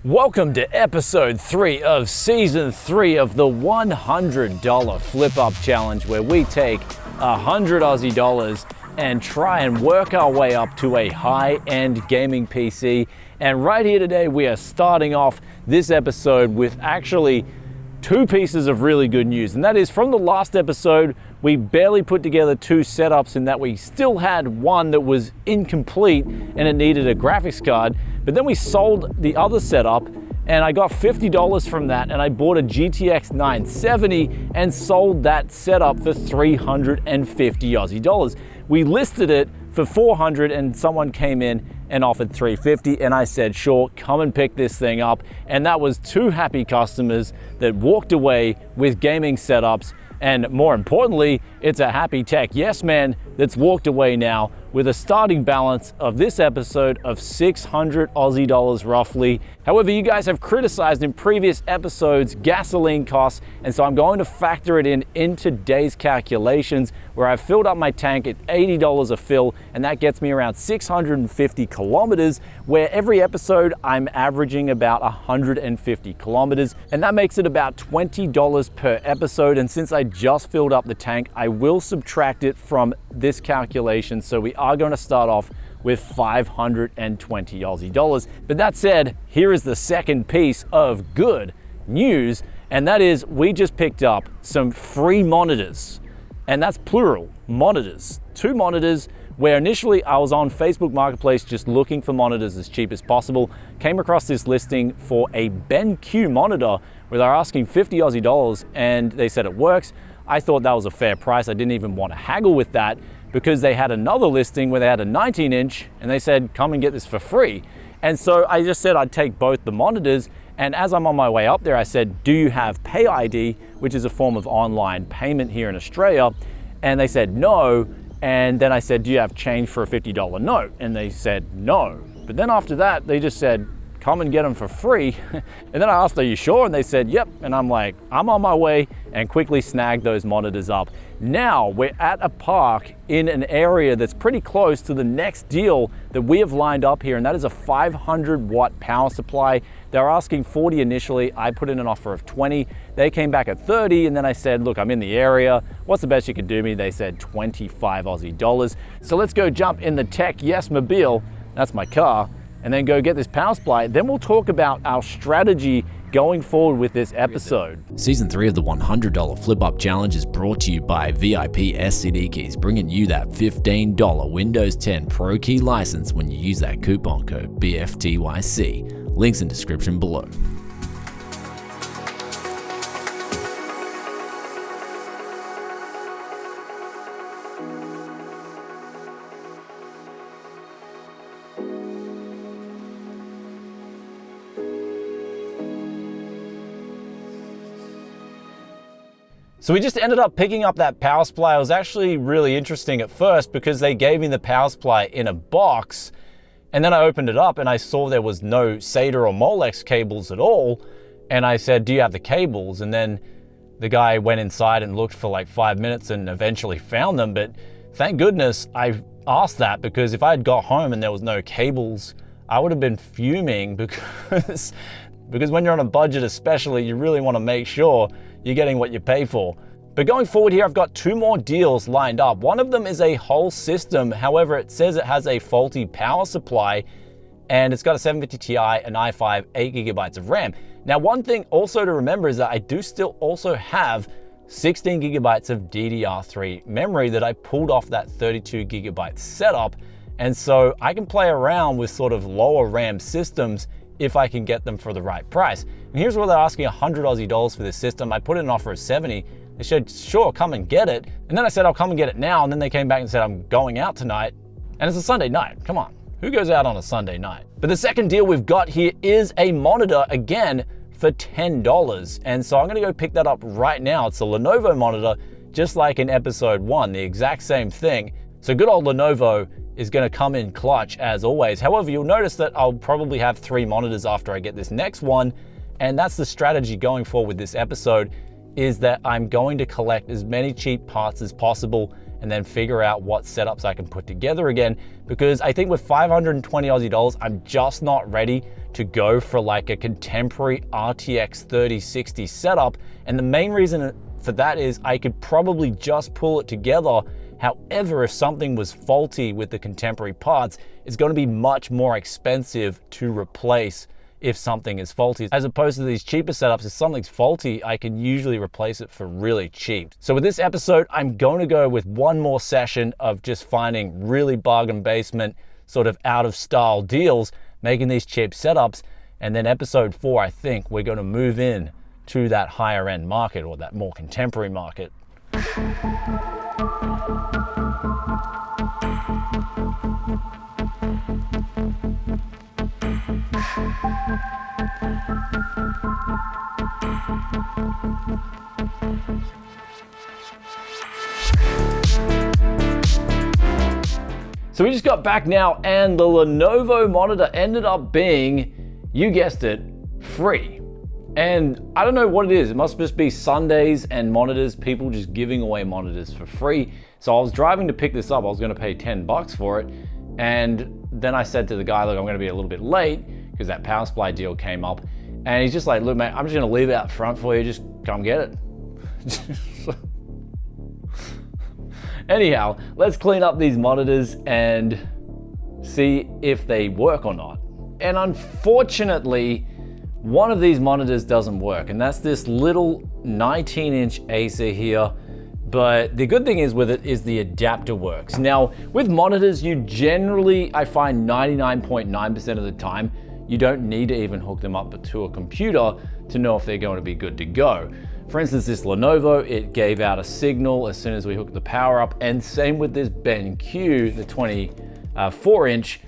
Welcome to episode 3 of season 3 of the $100 flip up challenge, where we take 100 Aussie dollars and try and work our way up to a high-end gaming PC. And right here today, we are starting off this episode with actually 2 pieces of really good news. And that is, from the last episode, we barely put together 2 setups in that we still had one that was incomplete and it needed a graphics card. But then we sold the other setup and I got $50 from that, and I bought a GTX 970 and sold that setup for 350 Aussie dollars. We listed it for 400 and someone came in and offered 350, and I said, sure, come and pick this thing up. And that was 2 happy customers that walked away with gaming setups. And more importantly, it's a happy tech yes man that's walked away now with a starting balance of this episode of 600 Aussie dollars roughly. However, you guys have criticized in previous episodes gasoline costs, and so I'm going to factor it in today's calculations, where I've filled up my tank at $80 a fill, and that gets me around 650 kilometers, where every episode I'm averaging about 150 kilometers, and that makes it about $20 per episode. And since I just filled up the tank, I will subtract it from this calculation, so we are going to start off with 520 Aussie dollars. But that said, here is the second piece of good news, and that is we just picked up some free monitors, and that's plural, monitors. 2 monitors, where initially I was on Facebook Marketplace just looking for monitors as cheap as possible, came across this listing for a BenQ monitor where they're asking 50 Aussie dollars, and they said it works. I thought that was a fair price. I didn't even want to haggle with that, because they had another listing where they had a 19-inch and they said, come and get this for free. And so I just said I'd take both the monitors, and as I'm on my way up there, I said, do you have Pay ID, which is a form of online payment here in Australia? And they said no. And then I said, do you have change for a $50 note? And they said no. But then after that, they just said, come and get them for free. And then I asked, are you sure? And they said, yep. And I'm like, I'm on my way, and quickly snagged those monitors up. Now we're at a park in an area that's pretty close to the next deal that we have lined up here, and that is a 500 watt power supply. They're asking 40 initially. I put in an offer of 20. They came back at 30, and then I said, look, I'm in the area. What's the best you could do me? They said 25 Aussie dollars. So let's go jump in the Tech Yes Mobile, that's my car, and then go get this power supply. Then we'll talk about our strategy going forward with this episode. Season 3 of the $100 Flip Up Challenge is brought to you by VIP SCD Keys, bringing you that $15 Windows 10 Pro Key license when you use that coupon code BFTYC. Links in description below. So we just ended up picking up that power supply. It was actually really interesting at first because they gave me the power supply in a box, and then I opened it up and I saw there was no SATA or Molex cables at all. And I said, do you have the cables? And then the guy went inside and looked for like 5 minutes and eventually found them. But thank goodness I asked that, because if I had got home and there was no cables, I would have been fuming, because when you're on a budget especially, you really want to make sure you're getting what you pay for. But going forward here, I've got 2 more deals lined up. One of them is a whole system. However, it says it has a faulty power supply, and it's got a 750 Ti, an i5, 8 gigabytes of RAM. Now, one thing also to remember is that I do still also have 16 gigabytes of DDR3 memory that I pulled off that 32 gigabyte setup. And so I can play around with sort of lower RAM systems if I can get them for the right price. And here's where they're asking 100 Aussie dollars for this system. I put in an offer of 70. They said, sure, come and get it. And then I said, I'll come and get it now. And then they came back and said, I'm going out tonight. And it's a Sunday night. Come on, who goes out on a Sunday night? But the second deal we've got here is a monitor, again, for $10. And so I'm gonna go pick that up right now. It's a Lenovo monitor, just like in episode 1, the exact same thing. So good old Lenovo is going to come in clutch as always. However, you'll notice that I'll probably have 3 monitors after I get this next one, and that's the strategy going forward with this episode, is that I'm going to collect as many cheap parts as possible and then figure out what setups I can put together again, because I think with 520 Aussie dollars, I'm just not ready to go for like a contemporary RTX 3060 setup. And the main reason for that is I could probably just pull it together. However, if something was faulty with the contemporary parts, it's going to be much more expensive to replace if something is faulty, as opposed to these cheaper setups. If something's faulty, I can usually replace it for really cheap. So with this episode, I'm going to go with one more session of just finding really bargain basement, sort of out of style deals, making these cheap setups. And then episode 4, I think we're going to move in to that higher end market, or that more contemporary market. So we just got back now, and the Lenovo monitor ended up being, you guessed it, free. And I don't know what it is. It must just be Sundays and monitors, people just giving away monitors for free. So I was driving to pick this up. I was going to pay 10 bucks for it. And then I said to the guy, look, I'm going to be a little bit late because that power supply deal came up. And he's just like, look, mate, I'm just going to leave it out front for you. Just come get it. Anyhow, let's clean up these monitors and see if they work or not. And unfortunately, one of these monitors doesn't work, and that's this little 19-inch Acer here. But the good thing is with it is the adapter works. Now, with monitors, you generally, I find 99.9% of the time, you don't need to even hook them up to a computer to know if they're going to be good to go. For instance, this Lenovo, it gave out a signal as soon as we hooked the power up, and same with this BenQ, the 24-inch,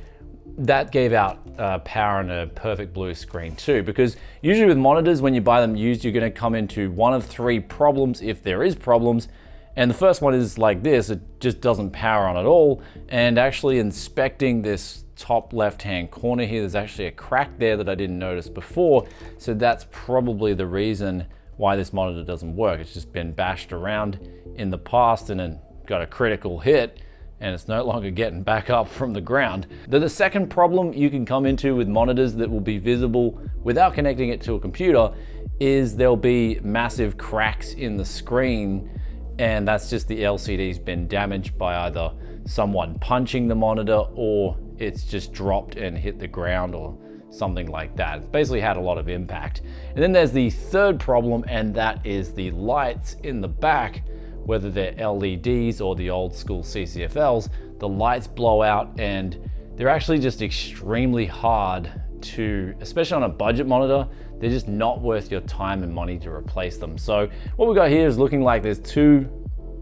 that gave out power and a perfect blue screen too. Because usually with monitors, when you buy them used, you're gonna come into one of 3 problems if there is problems. And the first one is like this, it just doesn't power on at all. And actually inspecting this top left-hand corner here, there's actually a crack there that I didn't notice before. So that's probably the reason why this monitor doesn't work. It's just been bashed around in the past and then got a critical hit, and it's no longer getting back up from the ground. The second problem you can come into with monitors that will be visible without connecting it to a computer is there'll be massive cracks in the screen, and that's just the LCD's been damaged by either someone punching the monitor or it's just dropped and hit the ground or something like that. It's basically had a lot of impact. And then there's the third problem, and that is the lights in the back, whether they're LEDs or the old school CCFLs, the lights blow out and they're actually just extremely hard to, especially on a budget monitor, they're just not worth your time and money to replace them. So what we got here is looking like there's 2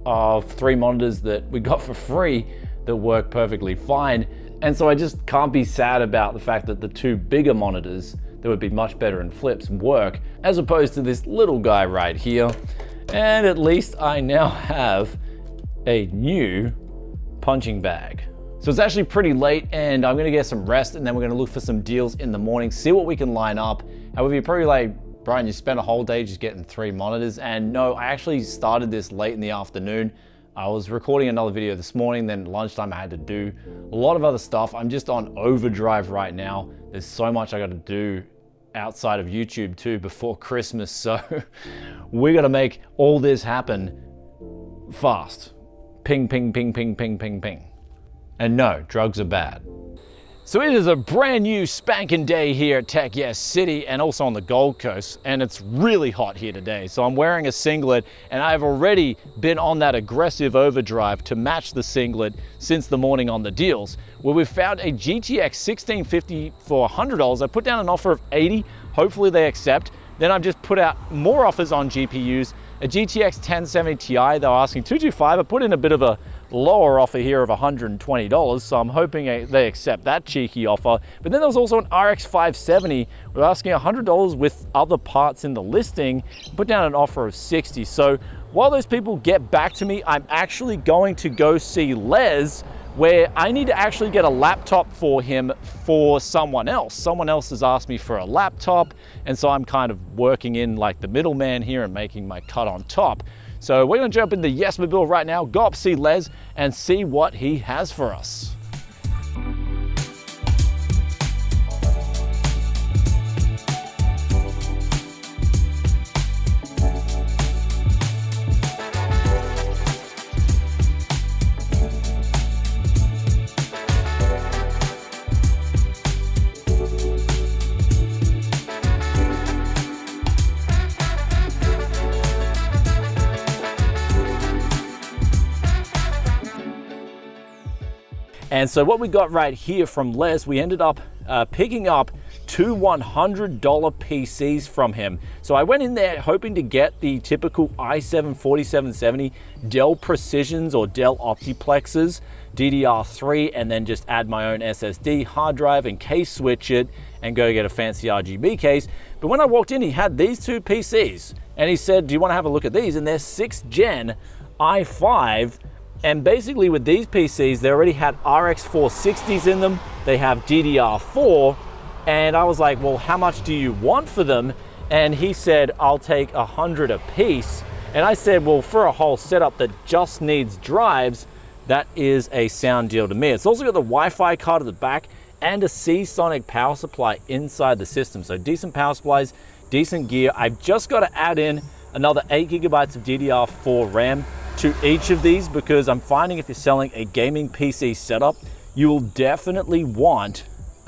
of 3 monitors that we got for free that work perfectly fine. And so I just can't be sad about the fact that the 2 bigger monitors that would be much better in flips work, as opposed to this little guy right here. And at least I now have a new punching bag. So it's actually pretty late, and I'm gonna get some rest, and then we're gonna look for some deals in the morning, see what we can line up. However, you're probably like, Brian, you spent a whole day just getting 3 monitors. And no, I actually started this late in the afternoon. I was recording another video this morning, then lunchtime I had to do a lot of other stuff. I'm just on overdrive right now. There's so much I gotta do outside of YouTube too before Christmas, so we're gonna make all this happen fast. Ping, ping, ping, ping, ping, ping, ping. And no, drugs are bad. So it is a brand new spanking day here at Tech Yes City and also on the Gold Coast, and it's really hot here today. So I'm wearing a singlet, and I've already been on that aggressive overdrive to match the singlet since the morning on the deals, where we've found a GTX 1650 for $100. I put down an offer of 80, hopefully they accept. Then I've just put out more offers on GPUs. A GTX 1070 Ti, they were asking 225. I put in a bit of a lower offer here of $120, so I'm hoping they accept that cheeky offer. But then there was also an RX 570. We're asking $100 with other parts in the listing. Put down an offer of 60. So while those people get back to me, I'm actually going to go see Les, where I need to actually get a laptop for him for someone else. Someone else has asked me for a laptop, and so I'm kind of working in like the middleman here and making my cut on top. So we're gonna jump into Yesmobile right now, go up see Les and see what he has for us. And so what we got right here from Les, we ended up picking up two $100 PCs from him. So I went in there hoping to get the typical i7-4770 Dell Precisions or Dell Optiplexes, DDR3, and then just add my own SSD, hard drive, and case switch it, and go get a fancy RGB case. But when I walked in, he had these two PCs, and he said, do you want to have a look at these? And they're 6th gen i5, and basically with these PCs, they already had RX 460s in them, they have DDR4, and I was like, well, how much do you want for them? And he said, I'll take 100 a piece. And I said, well, for a whole setup that just needs drives, that is a sound deal to me. It's also got the Wi-Fi card at the back and a Seasonic power supply inside the system. So decent power supplies, decent gear. I've just got to add in another 8 gigabytes of DDR4 RAM to each of these, because I'm finding if you're selling a gaming PC setup, you will definitely want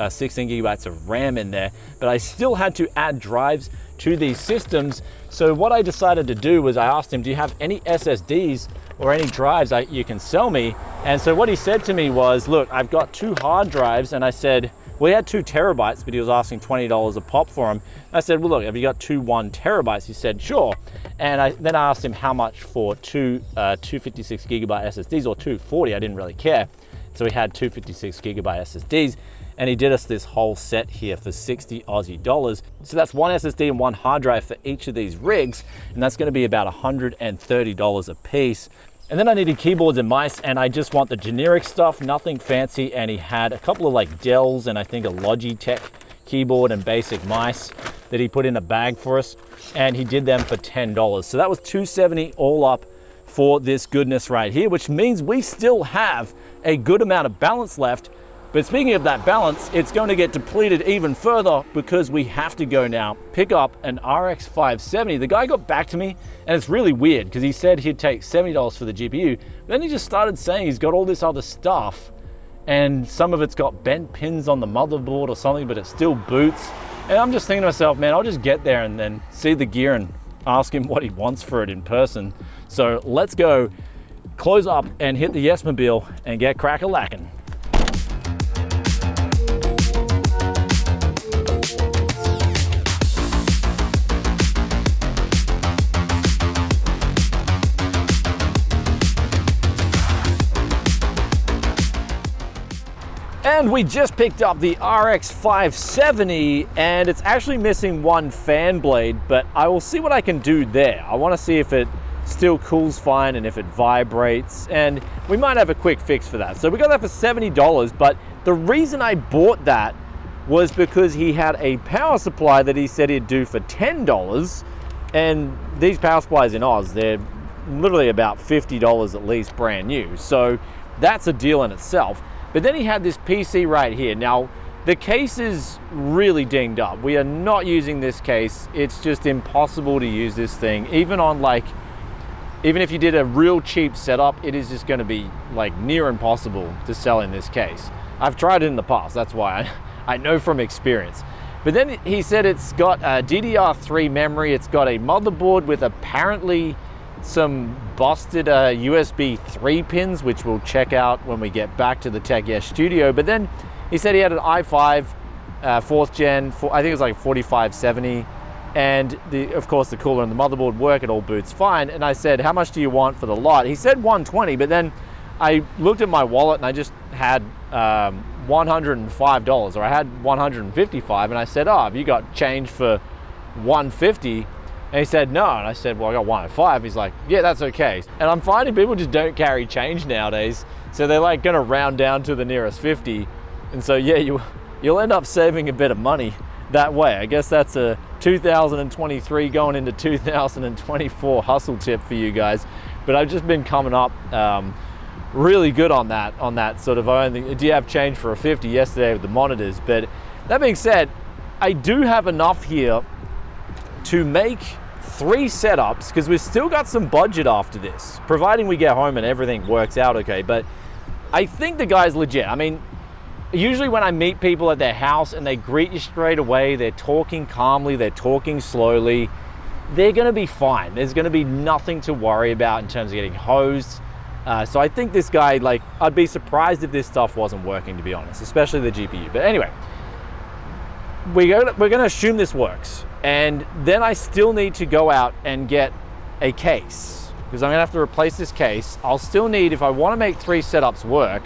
16 gigabytes of RAM in there. But I still had to add drives to these systems. So what I decided to do was I asked him, do you have any SSDs or any drives you can sell me? And so what he said to me was, look, I've got 2 hard drives. And I said, well, he had 2 terabytes, but he was asking $20 a pop for them. I said, well, look, have you got 2 1 terabytes? He said, sure. And then I asked him how much for 256 gigabyte SSDs or 240, I didn't really care. So we had 256 gigabyte SSDs, and he did us this whole set here for 60 Aussie dollars. So that's 1 SSD and 1 hard drive for each of these rigs, and that's gonna be about $130 a piece. And then I needed keyboards and mice, and I just want the generic stuff, nothing fancy. And he had a couple of like Dells and I think a Logitech keyboard and basic mice that he put in a bag for us, and he did them for $10. So that was $270 all up for this goodness right here, which means we still have a good amount of balance left. But speaking of that balance, it's going to get depleted even further because we have to go now pick up an RX 570. The guy got back to me, and it's really weird because he said he'd take $70 for the GPU. But then he just started saying he's got all this other stuff, and some of it's got bent pins on the motherboard or something, but it still boots. And I'm just thinking to myself, man, I'll just get there and then see the gear and ask him what he wants for it in person. So let's go close up and hit the Yesmobile and get crack-a-lackin'. And we just picked up the RX 570, and it's actually missing 1 fan blade, but I will see what I can do there. I want to see if it still cools fine and if it vibrates, and we might have a quick fix for that. So we got that for $70, but the reason I bought that was because he had a power supply that he said he'd do for $10, and these power supplies in Oz, they're literally about $50 at least brand new. So that's a deal in itself. But then he had this PC right here. Now, the case is really dinged up. We are not using this case. It's just impossible to use this thing. Even if you did a real cheap setup, it is just gonna be like near impossible to sell in this case. I've tried it in the past, that's why I know from experience. But then he said it's got a DDR3 memory, it's got a motherboard with apparently some busted USB 3 pins, which we'll check out when we get back to the Tech Yes studio. But then he said he had an i5 4th gen, I think it was like 4570, and of course the cooler and the motherboard work, it all boots fine. And I said, how much do you want for the lot? He said 120, but then I looked at my wallet and I just had $105, or I had 155, and I said, oh, have you got change for 150? And he said, no. And I said, well, I got 105. He's like, yeah, that's okay. And I'm finding people just don't carry change nowadays. So they're like gonna round down to the nearest 50. And so yeah, you'll end up saving a bit of money that way. I guess that's a 2023 going into 2024 hustle tip for you guys. But I've just been coming up really good on that sort of, do you have change for a 50 yesterday with the monitors? But that being said, I do have enough here to make 3 setups, because we've still got some budget after this, providing we get home and everything works out okay. But I think the guy's legit. I mean, usually when I meet people at their house and they greet you straight away, they're talking calmly, they're talking slowly, they're gonna be fine. There's gonna be nothing to worry about in terms of getting hosed. So I think this guy, like, I'd be surprised if this stuff wasn't working, to be honest, especially the GPU. But anyway, we're gonna assume this works. And then I still need to go out and get a case, because I'm gonna have to replace this case. I'll still need, if I wanna make 3 setups work,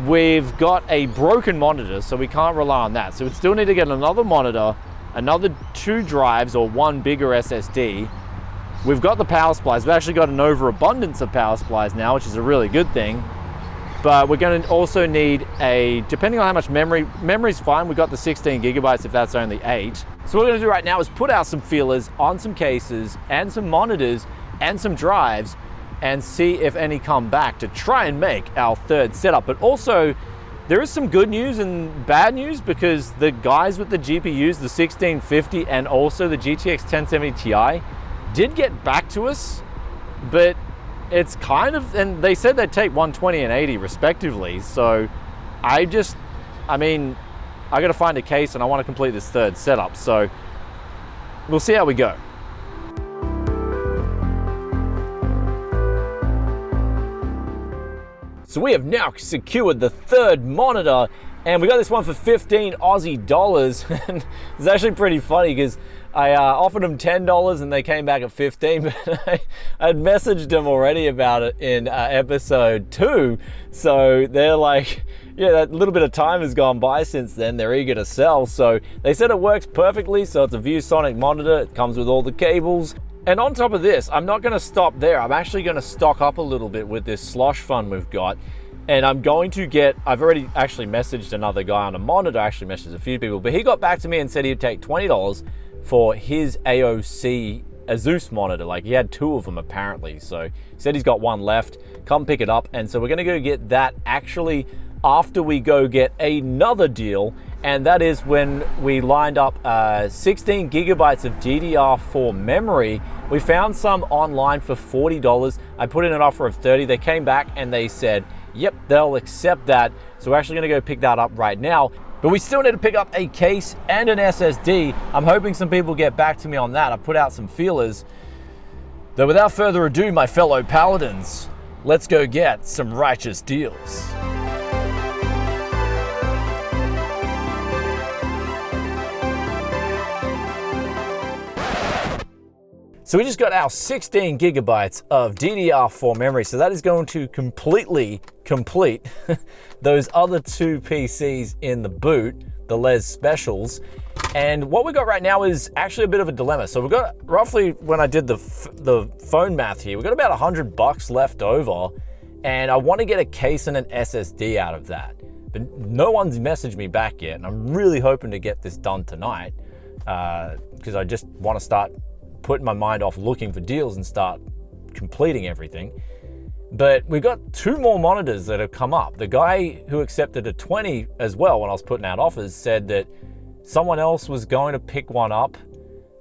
we've got a broken monitor, so we can't rely on that. So we'd still need to get another monitor, another 2 drives or 1 bigger SSD. We've got the power supplies. We've actually got an overabundance of power supplies now, which is a really good thing. But we're going to also need depending on how much memory's fine, we've got the 16 gigabytes if that's only 8. So what we're going to do right now is put out some feelers on some cases and some monitors and some drives and see if any come back to try and make our 3rd setup. But also, there is some good news and bad news, because the guys with the GPUs, the 1650 and also the GTX 1070 Ti, did get back to us, but it's kind of, and they said they'd take 120 and 80 respectively. So I gotta find a case and I want to complete this 3rd setup. So we'll see how we go. So we have now secured the 3rd monitor, and we got this one for 15 Aussie dollars. And it's actually pretty funny because I offered them $10 and they came back at 15, but I'd messaged them already about it in episode 2. So they're like, yeah, that little bit of time has gone by since then. They're eager to sell. So they said it works perfectly. So it's a ViewSonic monitor. It comes with all the cables. And on top of this, I'm not gonna stop there. I'm actually gonna stock up a little bit with this slosh fund we've got. And I'm going to I've already actually messaged another guy on a monitor, actually messaged a few people, but he got back to me and said he'd take $20 for his AOC Asus monitor. Like, he had 2 of them apparently. So he said he's got 1 left, come pick it up. And so we're gonna go get that actually after we go get another deal. And that is when we lined up 16 gigabytes of DDR4 memory. We found some online for $40. I put in an offer of $30. They came back and they said, yep, they'll accept that. So we're actually gonna go pick that up right now. But we still need to pick up a case and an SSD. I'm hoping some people get back to me on that. I put out some feelers. Though without further ado, my fellow paladins, let's go get some righteous deals. So we just got our 16 gigabytes of DDR4 memory. So that is going to completely complete those other 2 PCs in the boot, the Les Specials. And what we got right now is actually a bit of a dilemma. So we've got roughly, when I did the phone math here, we've got about $100 left over. And I want to get a case and an SSD out of that. But no one's messaged me back yet. And I'm really hoping to get this done tonight, because I just want to start putting my mind off looking for deals and start completing everything. But we've got 2 more monitors that have come up. The guy who accepted a 20 as well when I was putting out offers said that someone else was going to pick one up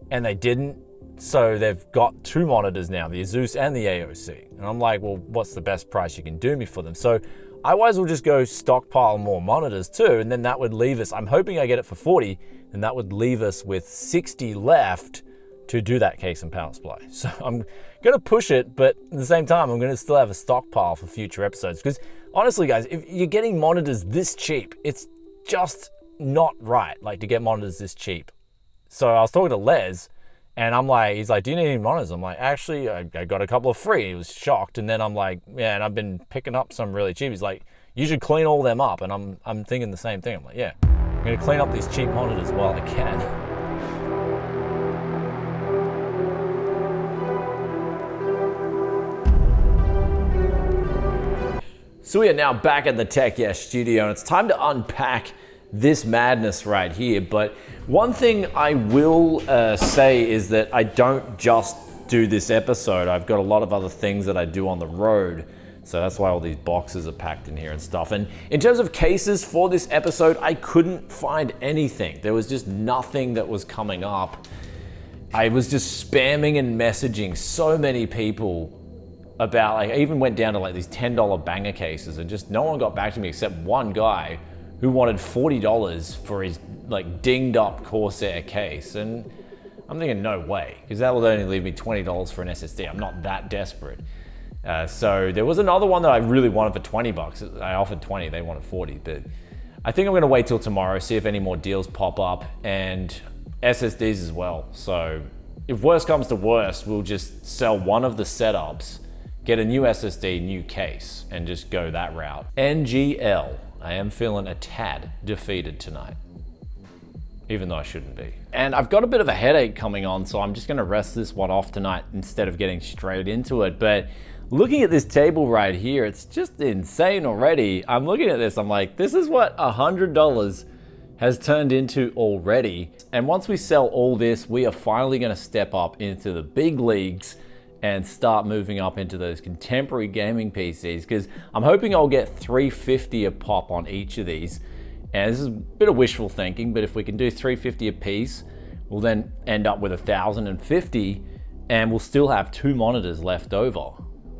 and they didn't. So they've got 2 monitors now, the Asus and the AOC. And I'm like, well, what's the best price you can do me for them? So I might as well just go stockpile more monitors too. And then that would leave us, I'm hoping I get it for 40, and that would leave us with 60 left to do that case and power supply. So I'm gonna push it, but at the same time, I'm gonna still have a stockpile for future episodes. Because honestly, guys, if you're getting monitors this cheap, it's just not right, like, to get monitors this cheap. So I was talking to Les, and I'm like, he's like, do you need any monitors? I'm like, actually, I got a couple of free. He was shocked. And then I'm like, yeah, and I've been picking up some really cheap. He's like, you should clean all them up. And I'm thinking the same thing. I'm like, yeah, I'm gonna clean up these cheap monitors while I can. So we are now back at the Tech Yes studio, and it's time to unpack this madness right here. But one thing I will say is that I don't just do this episode. I've got a lot of other things that I do on the road. So that's why all these boxes are packed in here and stuff. And in terms of cases for this episode, I couldn't find anything. There was just nothing that was coming up. I was just spamming and messaging so many people about, like, I even went down to like these $10 banger cases and just no one got back to me except one guy who wanted $40 for his like dinged up Corsair case. And I'm thinking, no way, because that will only leave me $20 for an SSD. I'm not that desperate. So there was another one that I really wanted for 20 bucks. I offered 20, they wanted 40, but I think I'm gonna wait till tomorrow, see if any more deals pop up, and SSDs as well. So if worst comes to worst, we'll just sell one of the setups, get a new SSD, new case, and just go that route. NGL, I am feeling a tad defeated tonight, even though I shouldn't be. And I've got a bit of a headache coming on, so I'm just gonna rest this one off tonight instead of getting straight into it. But looking at this table right here, it's just insane already. I'm looking at this, I'm like, this is what $100 has turned into already. And once we sell all this, we are finally gonna step up into the big leagues and start moving up into those contemporary gaming PCs, because I'm hoping I'll get $350 a pop on each of these. And this is a bit of wishful thinking, but if we can do $350 a piece, we'll then end up with $1,050, and we'll still have 2 monitors left over.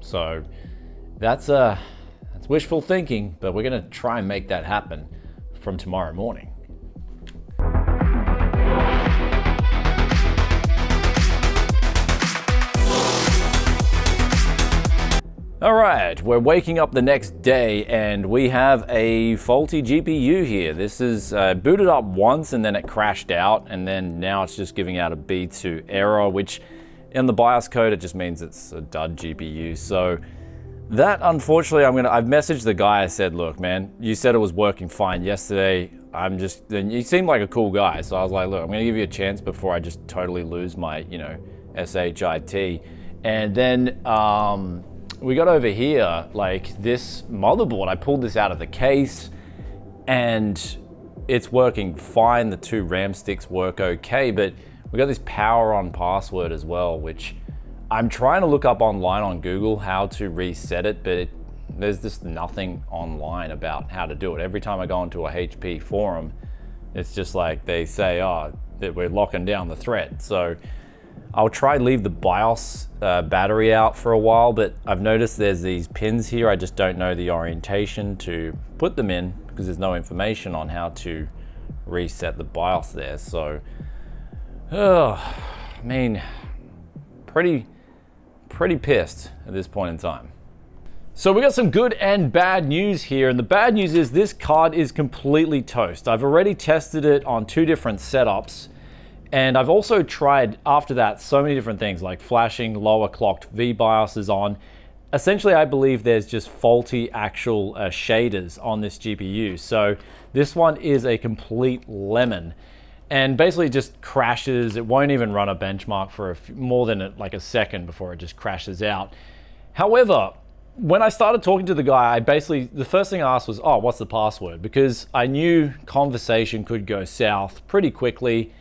So that's wishful thinking, but we're gonna try and make that happen from tomorrow morning. All right, we're waking up the next day and we have a faulty GPU here. This is booted up once and then it crashed out, and then now it's just giving out a B2 error, which in the BIOS code, it just means it's a dud GPU. So that, unfortunately, I've messaged the guy. I said, look, man, you said it was working fine yesterday. You seemed like a cool guy. So I was like, look, I'm gonna give you a chance before I just totally lose my, SHIT. And then, we got over here, like this motherboard, I pulled this out of the case and it's working fine. The 2 RAM sticks work okay, but we got this power on password as well, which I'm trying to look up online on Google how to reset it, but there's just nothing online about how to do it. Every time I go into a HP forum, it's just like they say, oh, that we're locking down the thread. So I'll try leave the BIOS battery out for a while, but I've noticed there's these pins here. I just don't know the orientation to put them in because there's no information on how to reset the BIOS there. So, pretty pissed at this point in time. So we got some good and bad news here, and the bad news is this card is completely toast. I've already tested it on 2 different setups. And I've also tried, after that, so many different things like flashing lower clocked VBIOSes on. Essentially, I believe there's just faulty actual shaders on this GPU. So this one is a complete lemon and basically just crashes. It won't even run a benchmark for more than like a second before it just crashes out. However, when I started talking to the guy, the first thing I asked was, oh, what's the password? Because I knew conversation could go south pretty quickly.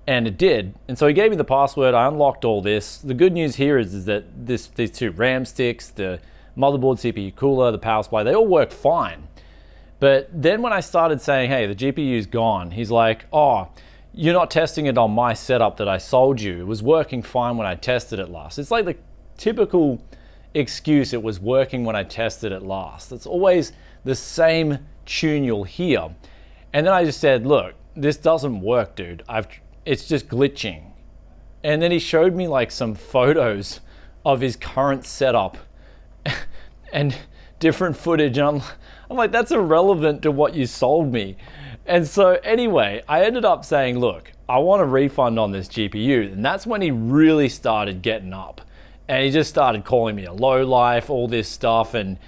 And it did. And so he gave me the password. I unlocked all this. The good news here is that these 2 RAM sticks, the motherboard, CPU cooler, the power supply, they all work fine. But then when I started saying, hey, the GPU's gone, he's like, oh, you're not testing it on my setup that I sold you. It was working fine when I tested it last. It's like the typical excuse, it was working when I tested it last. It's always the same tune you'll hear. And then I just said, look, this doesn't work, dude. It's just glitching. And then he showed me like some photos of his current setup and different footage. And I'm like, that's irrelevant to what you sold me. And so anyway, I ended up saying, look, I want a refund on this GPU. And that's when he really started getting up. And he just started calling me a lowlife, all this stuff, and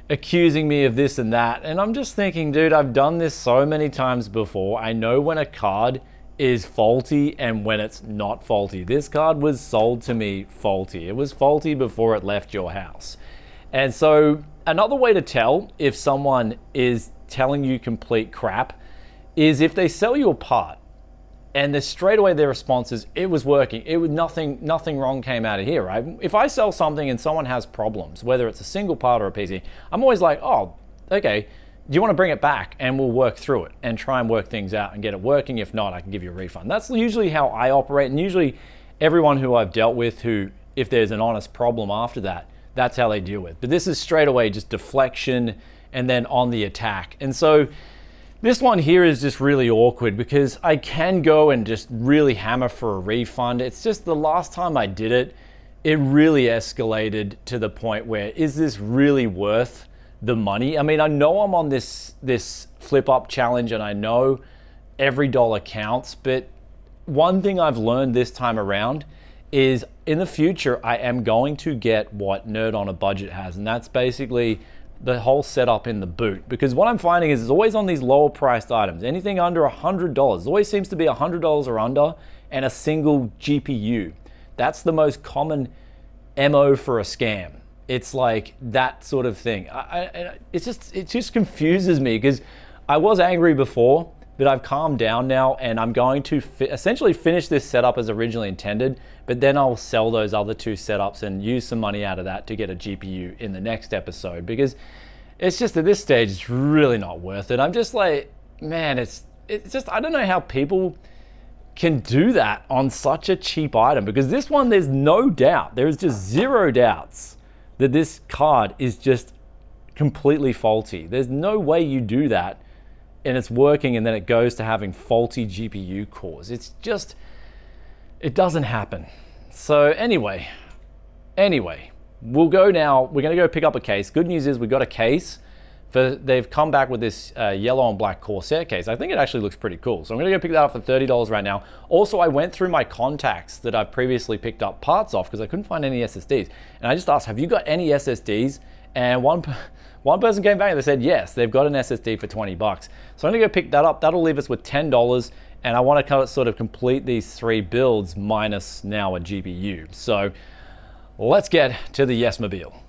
accusing me of this and that. And I'm just thinking, dude, I've done this so many times before. I know when a card is faulty and when it's not faulty. This card was sold to me faulty. It was faulty before it left your house. And so another way to tell if someone is telling you complete crap is if they sell you a part and straight away their response is, it was working, nothing wrong came out of here, right? If I sell something and someone has problems, whether it's a single part or a PC, I'm always like, oh, okay, do you want to bring it back and we'll work through it and try and work things out and get it working? If not, I can give you a refund. That's usually how I operate, and usually everyone who I've dealt with who, if there's an honest problem after that, that's how they deal with. But this is straight away just deflection and then on the attack. And so this one here is just really awkward because I can go and just really hammer for a refund. It's just the last time I did it, it really escalated to the point where, is this really worth the money? I mean, I know I'm on this flip up challenge and I know every dollar counts, but one thing I've learned this time around is in the future, I am going to get what Nerd on a Budget has, and that's basically the whole setup in the boot. Because what I'm finding is it's always on these lower priced items. Anything under $100, always seems to be $100 or under, and a single GPU. That's the most common MO for a scam. It's like that sort of thing. It just confuses me because I was angry before, but I've calmed down now, and I'm going to essentially finish this setup as originally intended, but then I'll sell those other two setups and use some money out of that to get a GPU in the next episode, because it's just at this stage, it's really not worth it. I'm just like, man, it's just, I don't know how people can do that on such a cheap item, because this one, there's no doubt, there's just zero doubts that this card is just completely faulty. There's no way you do that and it's working and then it goes to having faulty GPU cores. It's just, it doesn't happen. So anyway, we'll go now, we're gonna go pick up a case. Good news is we got a case. They've come back with this yellow and black Corsair case. I think it actually looks pretty cool. So I'm gonna go pick that up for $30 right now. Also, I went through my contacts that I've previously picked up parts off because I couldn't find any SSDs. And I just asked, have you got any SSDs? And one person came back and they said, yes, they've got an SSD for 20 bucks. So I'm gonna go pick that up. That'll leave us with $10. And I wanna sort of complete these 3 builds minus now a GPU. So let's get to the Yes-mobile.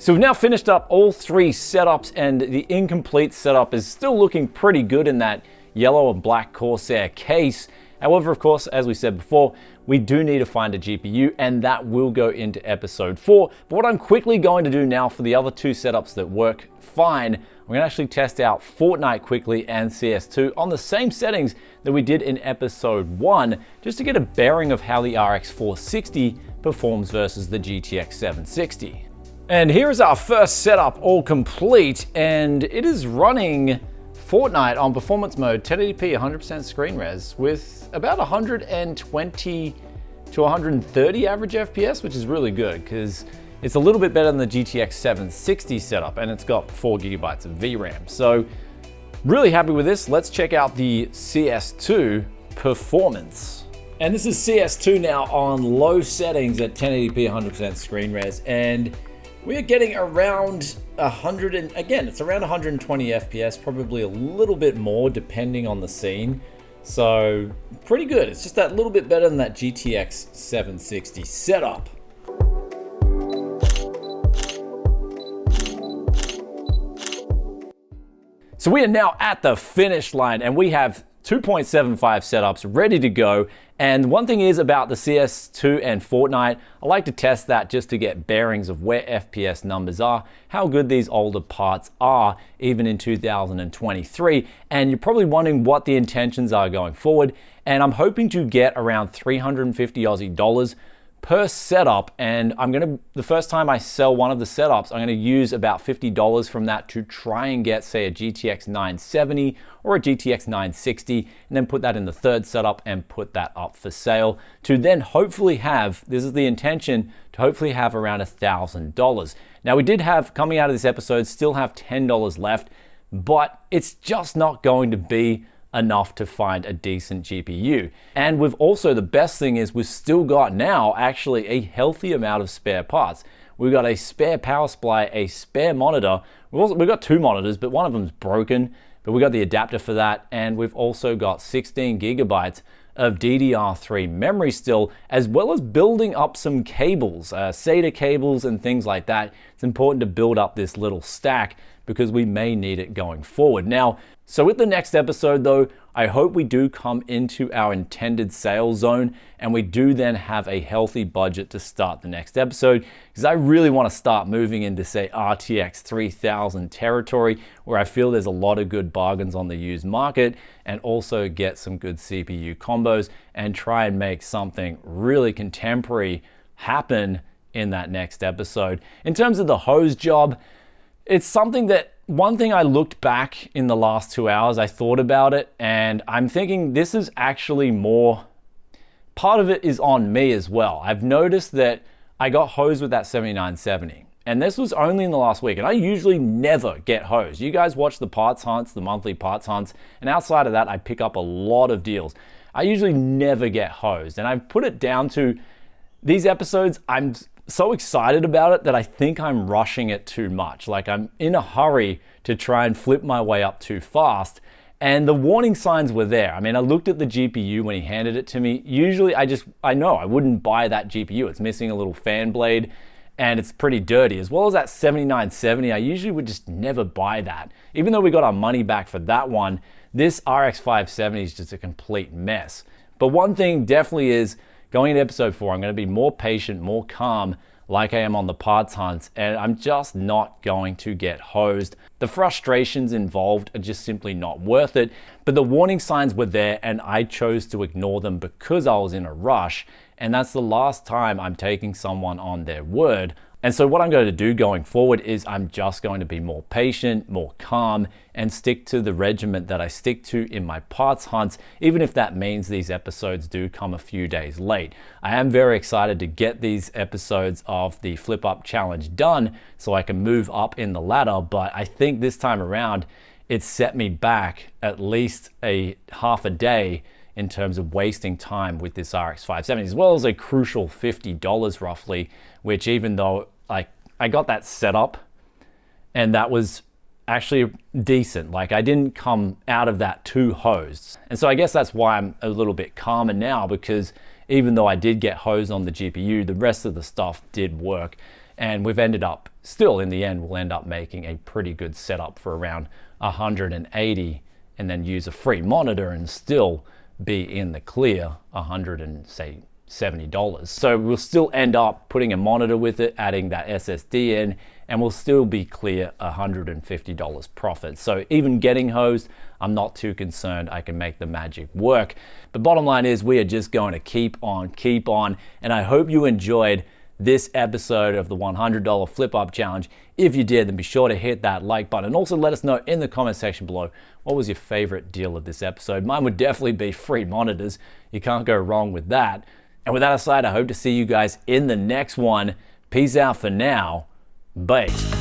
So we've now finished up all 3 setups, and the incomplete setup is still looking pretty good in that yellow and black Corsair case. However, of course, as we said before, we do need to find a GPU, and that will go into episode 4. But what I'm quickly going to do now for the other 2 setups that work fine, I'm going to actually test out Fortnite quickly and CS2 on the same settings that we did in episode 1, just to get a bearing of how the RX 460 performs versus the GTX 760. And here is our first setup all complete, and it is running Fortnite on performance mode, 1080p 100% screen res with about 120 to 130 average FPS, which is really good because it's a little bit better than the GTX 760 setup, and it's got 4 gigabytes of VRAM. So really happy with this. Let's check out the CS2 performance. And this is CS2 now on low settings at 1080p 100% screen res, and we're getting around 100, and again, it's around 120 FPS, probably a little bit more depending on the scene. So pretty good. It's just that little bit better than that GTX 760 setup. So we are now at the finish line, and we have 2.75 setups ready to go. And one thing is about the CS2 and Fortnite, I like to test that just to get bearings of where FPS numbers are, how good these older parts are, even in 2023. And you're probably wondering what the intentions are going forward. And I'm hoping to get around 350 Aussie dollars per setup, and the first time I sell one of the setups, I'm gonna use about $50 from that to try and get, say, a GTX 970 or a GTX 960, and then put that in the third setup and put that up for sale to then hopefully have, this is the intention, to hopefully have around $1,000. Now we did have, coming out of this episode, still have $10 left, but it's just not going to be enough to find a decent GPU. And we've also, the best thing is we've still got now actually a healthy amount of spare parts. We've got a spare power supply, a spare monitor. We've got two monitors, but one of them's broken, but we got the adapter for that. And we've also got 16 gigabytes of DDR3 memory still, as well as building up some cables, SATA cables and things like that. It's important to build up this little stack because we may need it going forward. Now, so with the next episode though, I hope we do come into our intended sales zone and we do then have a healthy budget to start the next episode, because I really want to start moving into, say, RTX 3000 territory where I feel there's a lot of good bargains on the used market, and also get some good CPU combos and try and make something really contemporary happen in that next episode. In terms of the hose job, it's something that, one thing I looked back in the last 2 hours, I thought about it, and I'm thinking this is actually more, part of it is on me as well. I've noticed that I got hosed with that 7970, and this was only in the last week, and I usually never get hosed. You guys watch the parts hunts, the monthly parts hunts, and outside of that, I pick up a lot of deals. I usually never get hosed, and I've put it down to these episodes, I'm so excited about it that I think I'm rushing it too much. Like, I'm in a hurry to try and flip my way up too fast. And the warning signs were there. I mean, I looked at the GPU when he handed it to me. Usually I know I wouldn't buy that GPU. It's missing a little fan blade and it's pretty dirty. As well as that 7970, I usually would just never buy that. Even though we got our money back for that one, this RX 570 is just a complete mess. But one thing definitely is, going into episode 4, I'm going to be more patient, more calm, like I am on the parts hunts, and I'm just not going to get hosed. The frustrations involved are just simply not worth it, but the warning signs were there and I chose to ignore them because I was in a rush, and that's the last time I'm taking someone on their word. And so what I'm going to do going forward is I'm just going to be more patient, more calm, and stick to the regiment that I stick to in my parts hunts, even if that means these episodes do come a few days late. I am very excited to get these episodes of the Flip Up Challenge done so I can move up in the ladder, but I think this time around it set me back at least a half a day in terms of wasting time with this RX 570, as well as a crucial $50 roughly, which, even though I got that set up and that was actually decent, like I didn't come out of that too hosed. And so I guess that's why I'm a little bit calmer now, because even though I did get hosed on the GPU, the rest of the stuff did work. And we've ended up, still in the end, we'll end up making a pretty good setup for around 180, and then use a free monitor and still be in the clear $170. So we'll still end up putting a monitor with it, adding that SSD in, and we'll still be clear $150 profit. So even getting hosed, I'm not too concerned. I can make the magic work. But bottom line is, we are just going to keep on, and I hope you enjoyed this episode of the $100 Flip Up Challenge. If you did, then be sure to hit that like button. And also let us know in the comment section below, what was your favorite deal of this episode? Mine would definitely be free monitors. You can't go wrong with that. And with that aside, I hope to see you guys in the next one. Peace out for now. Bye.